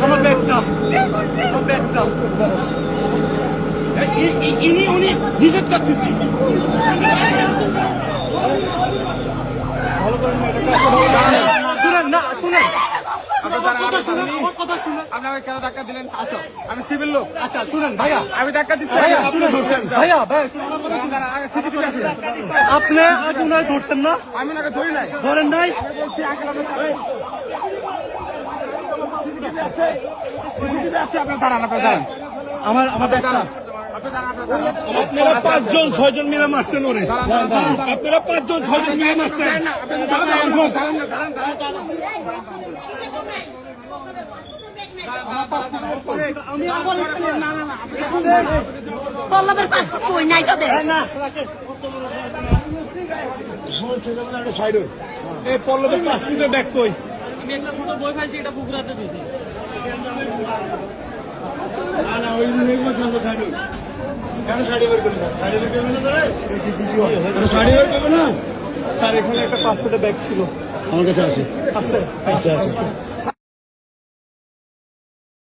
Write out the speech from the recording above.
আমার ব্যাগটা উনি নিষেধ করতেছি। ভালো করে শুনেন না, শুনেন আপনাকে কেন ধাক্কা দিলেন? আসো, আমি সিভিল লোক। আচ্ছা শুনেন ভাইয়া, আমি ধাক্কা দিচ্ছি ভাইয়া, আপনি আগে উনারে ধরতেন না? আমি ওনাকে ধরি নাই। ধরেন নাই? আপনার দাঁড়ান, আমার দাঁড়ান। আপনারা 5 জন 6 জন মিলে মারছেন ওরে। আপনারা 5 জন 6 জন মিলে মারছেন। পল্লবের পাসপোর্ট কই নাই তবে এই পল্লবের পাসপোর্টের ব্যাগ কই? আমি একটা ছোট বই পাইছি, এটা বুকুরাতে দিয়েছি। না ওই কেন শাড়ি বের করবে? শাড়ি বের করবে না, শাড়ি বের করবে না। স্যার এখানে একটা পাসপোর্টের ব্যাগ ছিল, আমার কাছে আছে।